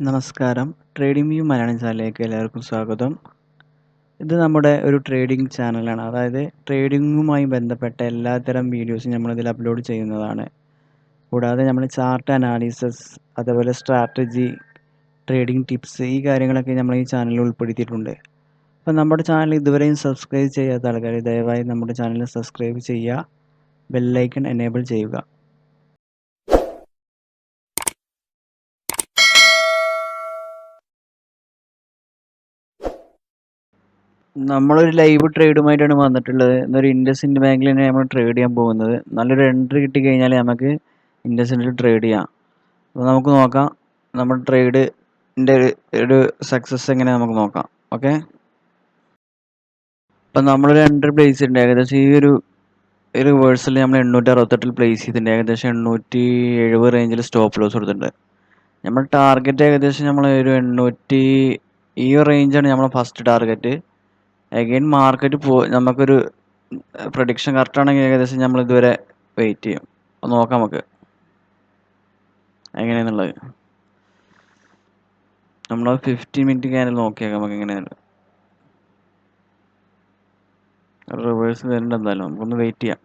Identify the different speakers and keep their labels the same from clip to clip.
Speaker 1: നമസ്കാരം. Trading view Malayalam ചാനലിലേക്ക് എല്ലാവർക്കും സ്വാഗതം. ഇത് നമ്മുടെ ഒരു ട്രേഡിംഗ് ചാനലാണ്. അതായത് ട്രേഡിംഗുമായി ബന്ധപ്പെട്ട എല്ലാത്തരം വീഡിയോസും നമ്മളിതിൽ അപ്ലോഡ് ചെയ്യുന്നതാണ്. കൂടാതെ നമ്മൾ ചാർട്ട് അനാലിസിസ്, അതുപോലെ സ്ട്രാറ്റജി, ട്രേഡിംഗ് ടിപ്സ് ഈ കാര്യങ്ങളൊക്കെ നമ്മൾ ഈ ചാനലിൽ ഉൾപ്പെടുത്തിയിട്ടുണ്ട്. അപ്പോൾ നമ്മുടെ ചാനൽ ഇതുവരെയും സബ്സ്ക്രൈബ് ചെയ്യാത്ത ആൾക്കാർ ദയവായി നമ്മുടെ ചാനൽ സബ്സ്ക്രൈബ് ചെയ്യുക, ബെല്ലൈക്കൺ എനേബിൾ ചെയ്യുക. നമ്മളൊരു ലൈവ് ട്രേഡുമായിട്ടാണ് വന്നിട്ടുള്ളത്. ഇന്നൊരു ഇൻഡസ്ഇൻഡ് ബാങ്കിൽ തന്നെ നമ്മൾ ട്രേഡ് ചെയ്യാൻ പോകുന്നത്. നല്ലൊരു എൻട്രി കിട്ടി കഴിഞ്ഞാൽ നമുക്ക് ഇൻഡസ്ഇൻഡിൽ ട്രേഡ് ചെയ്യാം. അപ്പോൾ നമുക്ക് നോക്കാം നമ്മുടെ ട്രേഡിൻ്റെ ഒരു സക്സസ് എങ്ങനെ നമുക്ക് നോക്കാം. ഓക്കെ, അപ്പം നമ്മളൊരു എൻട്രി പ്ലേസ് ചെയ്തിട്ടുണ്ട്. ഏകദേശം ഈ ഒരു റിവേഴ്സൽ നമ്മൾ 868 പ്ലേസ് ചെയ്തിട്ടുണ്ട്. ഏകദേശം 870 റേഞ്ചിൽ സ്റ്റോപ്പ് ലോസ് കൊടുത്തിട്ടുണ്ട്. നമ്മൾ ടാർഗറ്റ് ഏകദേശം നമ്മൾ ഒരു 800 ഈ റേഞ്ചാണ് നമ്മളെ ഫസ്റ്റ് ടാർഗറ്റ്. അഗൈൻ മാർക്കറ്റ് നമുക്കൊരു പ്രഡിക്ഷൻ കറക്റ്റ് ആണെങ്കിൽ ഏകദേശം നമ്മൾ ഇതുവരെ വെയിറ്റ് ചെയ്യും. അപ്പോൾ നോക്കാം നമുക്ക് എങ്ങനെയാണെന്നുള്ളത്. നമ്മൾ 15 മിനിറ്റ് ക്യാനിൽ നോക്കിയേക്കാം നമുക്ക് എങ്ങനെയാണ് റിവേഴ്സ് വരുന്നുണ്ട്. എന്തായാലും നമുക്കൊന്ന് വെയിറ്റ് ചെയ്യാം.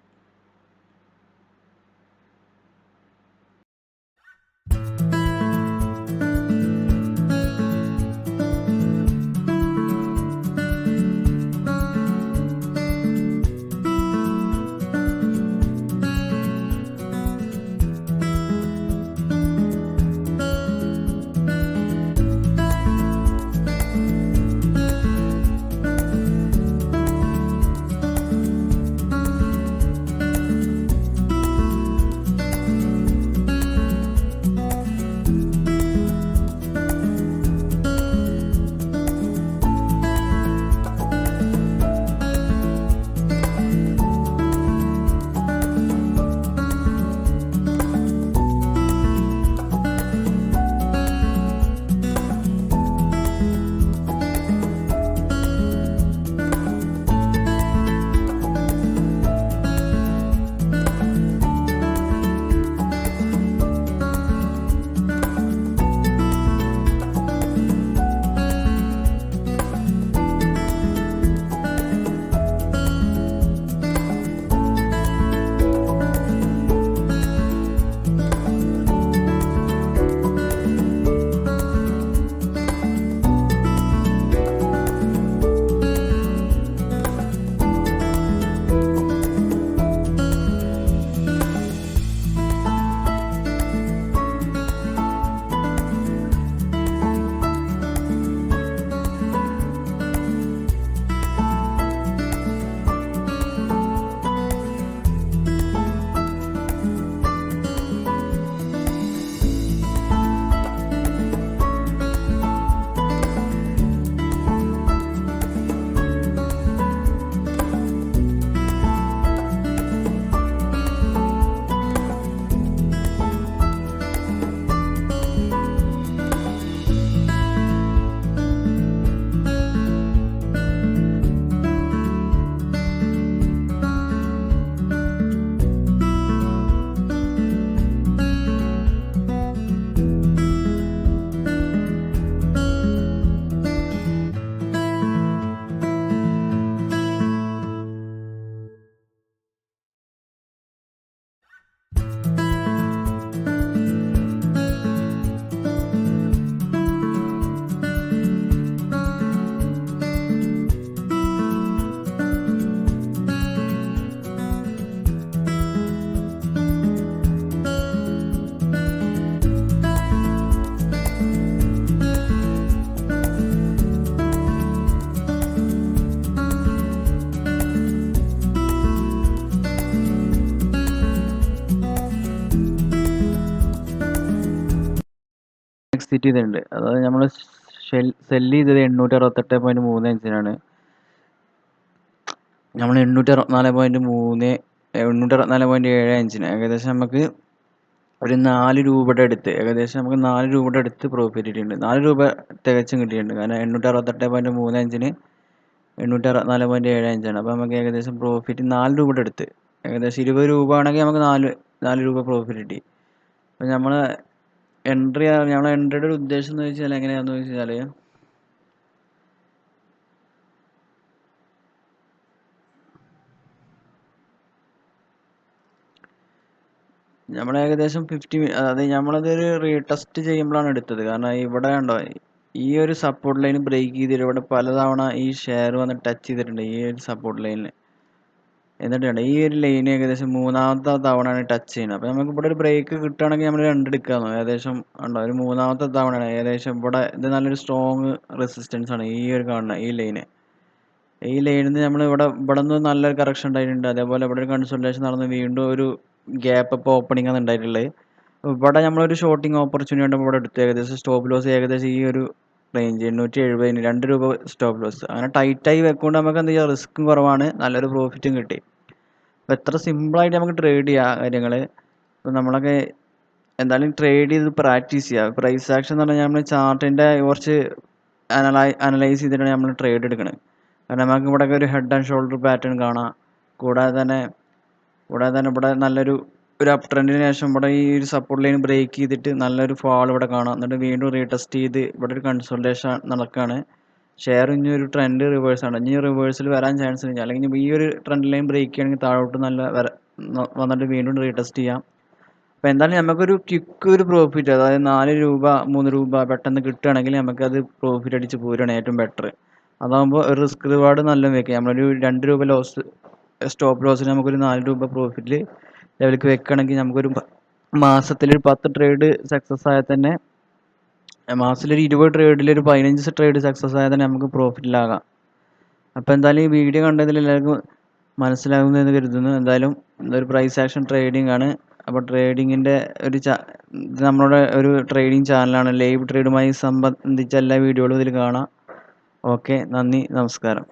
Speaker 1: എക്സിറ്റ് ചെയ്തിട്ടുണ്ട്. അതായത് നമ്മൾ സെല്ല് ചെയ്തത് 868.35 നമ്മൾ 864.75 ഏകദേശം നമുക്ക് ഒരു 4 രൂപയുടെ അടുത്ത് നമുക്ക് 4 രൂപയുടെ അടുത്ത് പ്രോഫിറ്റ് കിട്ടിയിട്ടുണ്ട്. 4 രൂപ തികച്ചും കിട്ടിയിട്ടുണ്ട്. കാരണം 868.35 864.75 അപ്പോൾ നമുക്ക് ഏകദേശം പ്രോഫിറ്റ് 4 രൂപയുടെ അടുത്ത്, ഏകദേശം 20 രൂപ ആണെങ്കിൽ നമുക്ക് 4 രൂപ പ്രോഫിറ്റ് കിട്ടി. അപ്പോൾ നമ്മൾ എൻട്രി നമ്മളെ എൻട്രിയുടെ ഒരു ഉദ്ദേശം എന്ന് വെച്ചാൽ എങ്ങനെയാണെന്ന് വെച്ചാൽ നമ്മൾ ഏകദേശം 50, അതായത് നമ്മളതൊരു റീടെസ്റ്റ് ചെയ്യുമ്പോഴാണ് എടുത്തത്. കാരണം ഇവിടെ കണ്ടോ, ഈ ഒരു സപ്പോർട്ട് ലൈൻ ബ്രേക്ക് ചെയ്തിട്ട് ഇവിടെ പലതവണ ഈ ഷെയർ വന്ന് ടച്ച് ചെയ്തിട്ടുണ്ട് ഈ ഒരു സപ്പോർട്ട് ലൈനിൽ. എന്നിട്ട് കണ്ടോ, ഈ ഒരു ലൈൻ ഏകദേശം മൂന്നാമത്തെ തവണയാണ് ടച്ച് ചെയ്യുന്നത്. അപ്പോൾ നമുക്ക് ഇവിടെ ഒരു ബ്രേക്ക് കിട്ടുകയാണെങ്കിൽ നമ്മൾ രണ്ടെടുക്കാമെന്നോ. ഏകദേശം ഉണ്ടോ, ഒരു മൂന്നാമത്തെ തവണയാണ് ഏകദേശം ഇവിടെ. ഇത് നല്ലൊരു സ്ട്രോങ് റെസിസ്റ്റൻസ് ആണ് ഈ ഒരു കാണുന്ന ഈ ലൈന്. ഈ ലൈനിൽ നിന്ന് നമ്മൾ ഇവിടെ നിന്ന് നല്ലൊരു കറക്ഷൻ ഉണ്ടായിട്ടുണ്ട്. അതേപോലെ ഇവിടെ ഒരു കൺസൾട്ടേഷൻ നടന്ന് വീണ്ടും ഒരു ഗ്യാപ്പ് അപ്പ് ഓപ്പണിംഗ് ആണ് ഉണ്ടായിട്ടുള്ളത്. ഇവിടെ നമ്മളൊരു ഷോർട്ടിങ് ഓപ്പർച്യൂണിറ്റി ഉണ്ട് ഇവിടെ എടുത്തു. ഏകദേശം സ്റ്റോപ്പ് ലോസ് ഏകദേശം ഈ ഒരു റേഞ്ച് 870 2 രൂപ സ്റ്റോപ്പ് ലോസ്. അങ്ങനെ ടൈറ്റായി വെക്കൊണ്ട് നമുക്ക് എന്ത് ചെയ്യാം, റിസ്ക്കും കുറവാണ്, നല്ലൊരു പ്രോഫിറ്റും കിട്ടി. അപ്പോൾ എത്ര സിമ്പിളായിട്ട് നമുക്ക് ട്രേഡ് ചെയ്യാം കാര്യങ്ങൾ. ഇപ്പോൾ നമ്മളൊക്കെ എന്തായാലും ട്രേഡ് ചെയ്ത് പ്രാക്ടീസ് ചെയ്യുക. പ്രൈസ് ആക്ഷൻ എന്ന് പറഞ്ഞാൽ നമ്മൾ ചാർട്ടിൻ്റെ കുറച്ച് അനലൈസ് ചെയ്തിട്ടാണ് നമ്മൾ ട്രേഡ് എടുക്കുന്നത്. കാരണം നമുക്ക് ഇവിടെ ഒരു ഹെഡ് ആൻഡ് ഷോൾഡർ പാറ്റേൺ കാണാം. കൂടാതെ തന്നെ ഇവിടെ നല്ലൊരു അപ് ട്രെൻഡിന് ശേഷം ഇവിടെ ഈ ഒരു സപ്പോർട്ട് ലൈൻ ബ്രേക്ക് ചെയ്തിട്ട് നല്ലൊരു ഫാൾ ഇവിടെ കാണാം. എന്നിട്ട് വീണ്ടും റീടെസ്റ്റ് ചെയ്ത് ഇവിടെ ഒരു കൺസോൾട്ടേഷൻ നടക്കുകയാണ്. ഷെയർ ഇനി ഒരു ട്രെൻഡ് റിവേഴ്സ് ആണ്. ഇനി റിവേഴ്സിൽ വരാൻ ചാൻസ് ഇല്ല. അല്ലെങ്കിൽ ഈ ഒരു ട്രെൻഡ് ലൈൻ ബ്രേക്ക് ചെയ്യുകയാണെങ്കിൽ താഴോട്ട് വന്നിട്ട് വീണ്ടും റീടെസ്റ്റ് ചെയ്യാം. അപ്പോൾ എന്തായാലും നമുക്കൊരു ക്വിക്ക് ഒരു പ്രോഫിറ്റ്, അതായത് 4 രൂപ 3 രൂപ പെട്ടെന്ന് കിട്ടുകയാണെങ്കിൽ നമുക്കത് പ്രോഫിറ്റ് അടിച്ച് പോരുകയാണ് ഏറ്റവും ബെറ്റർ. അതാകുമ്പോൾ ഒരു റിസ്ക് റിവാർഡ് നല്ല വെക്കുക. നമ്മളൊരു 2 രൂപ ലോസ് സ്റ്റോപ്പ് ലോസിന് നമുക്കൊരു 4 രൂപ പ്രോഫിറ്റിൽ ലെവലിലേക്ക് വെക്കുകയാണെങ്കിൽ നമുക്കൊരു മാസത്തിലൊരു 10 ട്രേഡ് സക്സസ് ആയാൽ തന്നെ, മാസത്തിലൊരു 20 ട്രേഡിൽ ഒരു 15 ട്രേഡ് സക്സസ് ആയാൽ തന്നെ നമുക്ക് പ്രോഫിറ്റിലാകാം. അപ്പോൾ എന്തായാലും ഈ വീഡിയോ കണ്ടതിൽ എല്ലാവർക്കും മനസ്സിലാകുമെന്ന് കരുതുന്നു. എന്തായാലും ഇതൊരു പ്രൈസ് ആക്ഷൻ ട്രേഡിംഗ് ആണ്. അപ്പോൾ ട്രേഡിങ്ങിൻ്റെ ഇത് നമ്മളുടെ ഒരു ട്രേഡിംഗ് ചാനലാണ്. ലൈവ് ട്രേഡുമായി സംബന്ധിച്ച എല്ലാ വീഡിയോകളും ഇതിൽ കാണാം. ഓക്കെ, നന്ദി, നമസ്കാരം.